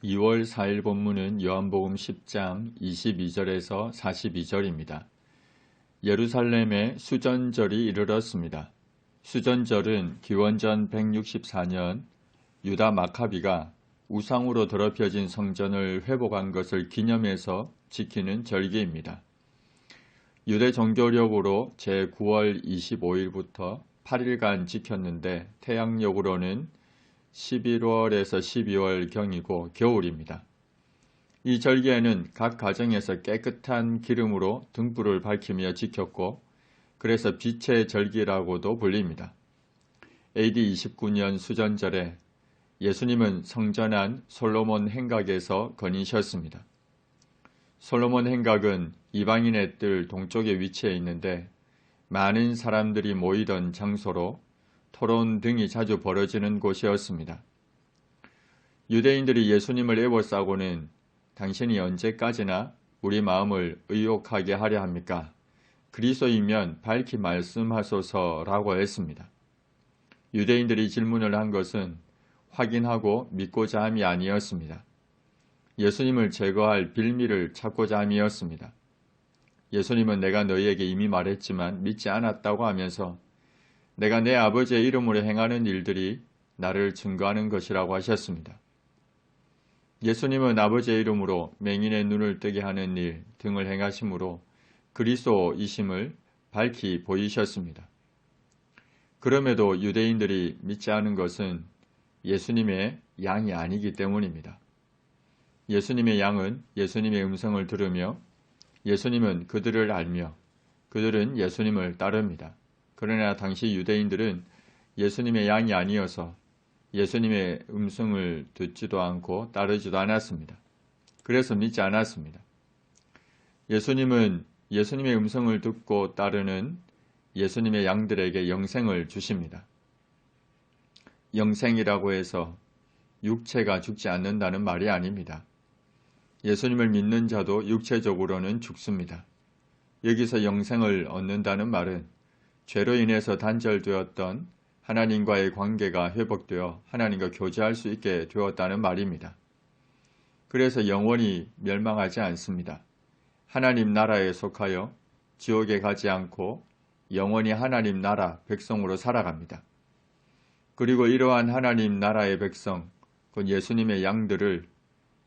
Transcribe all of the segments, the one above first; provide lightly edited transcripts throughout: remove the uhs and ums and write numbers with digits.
2월 4일 본문은 요한복음 10장 22절에서 42절입니다. 예루살렘에 수전절이 이르렀습니다. 수전절은 기원전 164년 유다 마카비가 우상으로 더럽혀진 성전을 회복한 것을 기념해서 지키는 절기입니다. 유대 종교력으로 제9월 25일부터 8일간 지켰는데 태양력으로는 11월에서 12월경이고 겨울입니다. 이 절기에는 각 가정에서 깨끗한 기름으로 등불을 밝히며 지켰고 그래서 빛의 절기라고도 불립니다. AD 29년 수전절에 예수님은 성전안 솔로몬 행각에서 거니셨습니다. 솔로몬 행각은 이방인의 뜰 동쪽에 위치해 있는데 많은 사람들이 모이던 장소로 토론 등이 자주 벌어지는 곳이었습니다. 유대인들이 예수님을 에워싸고는 당신이 언제까지나 우리 마음을 의욕하게 하려 합니까? 그리스도이면 밝히 말씀하소서라고 했습니다. 유대인들이 질문을 한 것은 확인하고 믿고자 함이 아니었습니다. 예수님을 제거할 빌미를 찾고자 함이었습니다. 예수님은 내가 너희에게 이미 말했지만 믿지 않았다고 하면서 내가 내 아버지의 이름으로 행하는 일들이 나를 증거하는 것이라고 하셨습니다. 예수님은 아버지의 이름으로 맹인의 눈을 뜨게 하는 일 등을 행하심으로 그리스도이심을 밝히 보이셨습니다. 그럼에도 유대인들이 믿지 않은 것은 예수님의 양이 아니기 때문입니다. 예수님의 양은 예수님의 음성을 들으며 예수님은 그들을 알며 그들은 예수님을 따릅니다. 그러나 당시 유대인들은 예수님의 양이 아니어서 예수님의 음성을 듣지도 않고 따르지도 않았습니다. 그래서 믿지 않았습니다. 예수님은 예수님의 음성을 듣고 따르는 예수님의 양들에게 영생을 주십니다. 영생이라고 해서 육체가 죽지 않는다는 말이 아닙니다. 예수님을 믿는 자도 육체적으로는 죽습니다. 여기서 영생을 얻는다는 말은 죄로 인해서 단절되었던 하나님과의 관계가 회복되어 하나님과 교제할 수 있게 되었다는 말입니다. 그래서 영원히 멸망하지 않습니다. 하나님 나라에 속하여 지옥에 가지 않고 영원히 하나님 나라 백성으로 살아갑니다. 그리고 이러한 하나님 나라의 백성, 곧 예수님의 양들을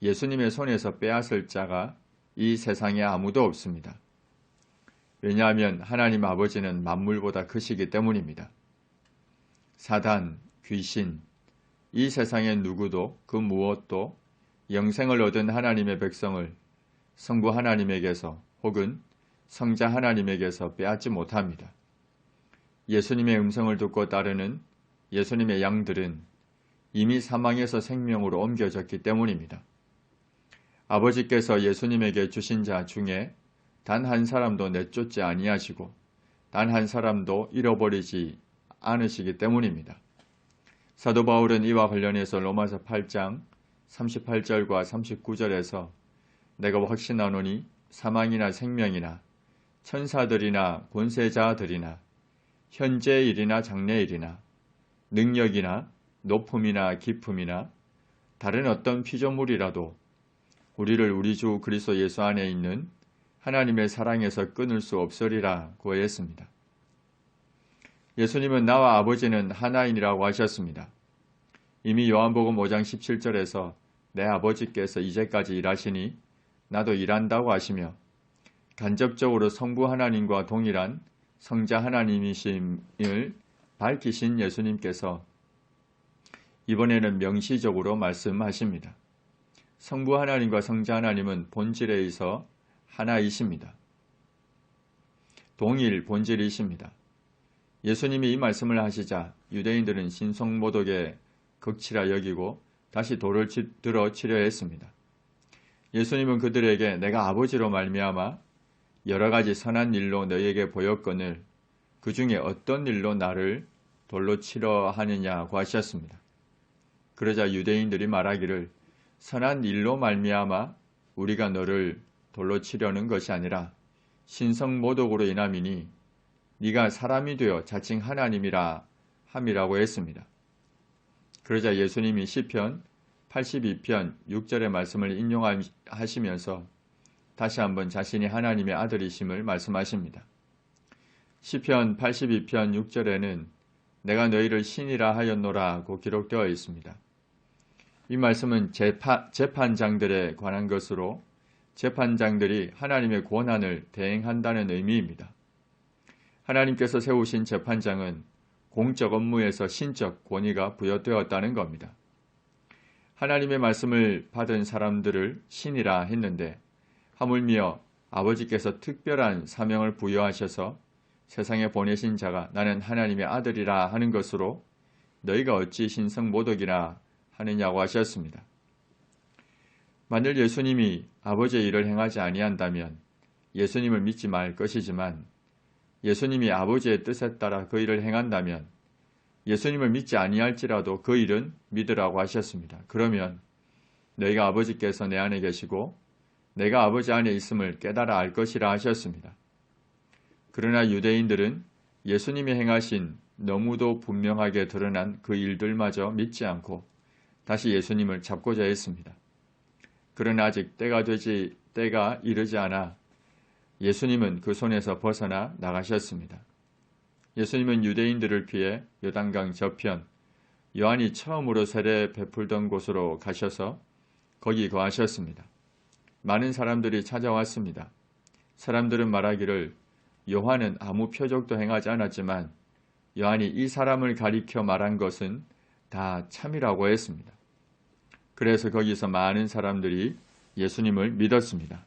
예수님의 손에서 빼앗을 자가 이 세상에 아무도 없습니다. 왜냐하면 하나님 아버지는 만물보다 크시기 때문입니다. 사단, 귀신, 이 세상의 누구도 그 무엇도 영생을 얻은 하나님의 백성을 성부 하나님에게서 혹은 성자 하나님에게서 빼앗지 못합니다. 예수님의 음성을 듣고 따르는 예수님의 양들은 이미 사망에서 생명으로 옮겨졌기 때문입니다. 아버지께서 예수님에게 주신 자 중에 단 한 사람도 내쫓지 아니하시고 단 한 사람도 잃어버리지 않으시기 때문입니다. 사도 바울은 이와 관련해서 로마서 8장 38절과 39절에서 내가 확신하노니 사망이나 생명이나 천사들이나 권세자들이나 현재의 일이나 장래의 일이나 능력이나 높음이나 깊음이나 다른 어떤 피조물이라도 우리를 우리 주 그리스도 예수 안에 있는 하나님의 사랑에서 끊을 수 없으리라고 했습니다. 예수님은 나와 아버지는 하나인이라고 하셨습니다. 이미 요한복음 5장 17절에서 내 아버지께서 이제까지 일하시니 나도 일한다고 하시며 간접적으로 성부 하나님과 동일한 성자 하나님이심을 밝히신 예수님께서 이번에는 명시적으로 말씀하십니다. 성부 하나님과 성자 하나님은 본질에 있어 하나이십니다. 동일 본질이십니다. 예수님이 이 말씀을 하시자 유대인들은 신성모독에 극치라 여기고 다시 돌을 들어 치려 했습니다. 예수님은 그들에게 내가 아버지로 말미암아 여러 가지 선한 일로 너희에게 보였거늘 그 중에 어떤 일로 나를 돌로 치려 하느냐고 하셨습니다. 그러자 유대인들이 말하기를 선한 일로 말미암아 우리가 너를 돌로 치려는 것이 아니라 신성모독으로 인함이니 네가 사람이 되어 자칭 하나님이라 함이라고 했습니다. 그러자 예수님이 시편 82편 6절의 말씀을 인용하시면서 다시 한번 자신이 하나님의 아들이심을 말씀하십니다. 시편 82편 6절에는 내가 너희를 신이라 하였노라고 기록되어 있습니다. 이 말씀은 재판장들에 관한 것으로 재판장들이 하나님의 권한을 대행한다는 의미입니다. 하나님께서 세우신 재판장은 공적 업무에서 신적 권위가 부여되었다는 겁니다. 하나님의 말씀을 받은 사람들을 신이라 했는데 하물며 아버지께서 특별한 사명을 부여하셔서 세상에 보내신 자가 나는 하나님의 아들이라 하는 것으로 너희가 어찌 신성모독이라 하느냐고 하셨습니다. 만일 예수님이 아버지의 일을 행하지 아니한다면 예수님을 믿지 말 것이지만 예수님이 아버지의 뜻에 따라 그 일을 행한다면 예수님을 믿지 아니할지라도 그 일은 믿으라고 하셨습니다. 그러면 너희가 아버지께서 내 안에 계시고 내가 아버지 안에 있음을 깨달아 알 것이라 하셨습니다. 그러나 유대인들은 예수님이 행하신 너무도 분명하게 드러난 그 일들마저 믿지 않고 다시 예수님을 잡고자 했습니다. 그러나 아직 때가 이르지 않아 예수님은 그 손에서 벗어나 나가셨습니다. 예수님은 유대인들을 피해 요단강 저편 요한이 처음으로 세례 베풀던 곳으로 가셔서 거기 거하셨습니다. 많은 사람들이 찾아왔습니다. 사람들은 말하기를 요한은 아무 표적도 행하지 않았지만 요한이 이 사람을 가리켜 말한 것은 다 참이라고 했습니다. 그래서 거기서 많은 사람들이 예수님을 믿었습니다.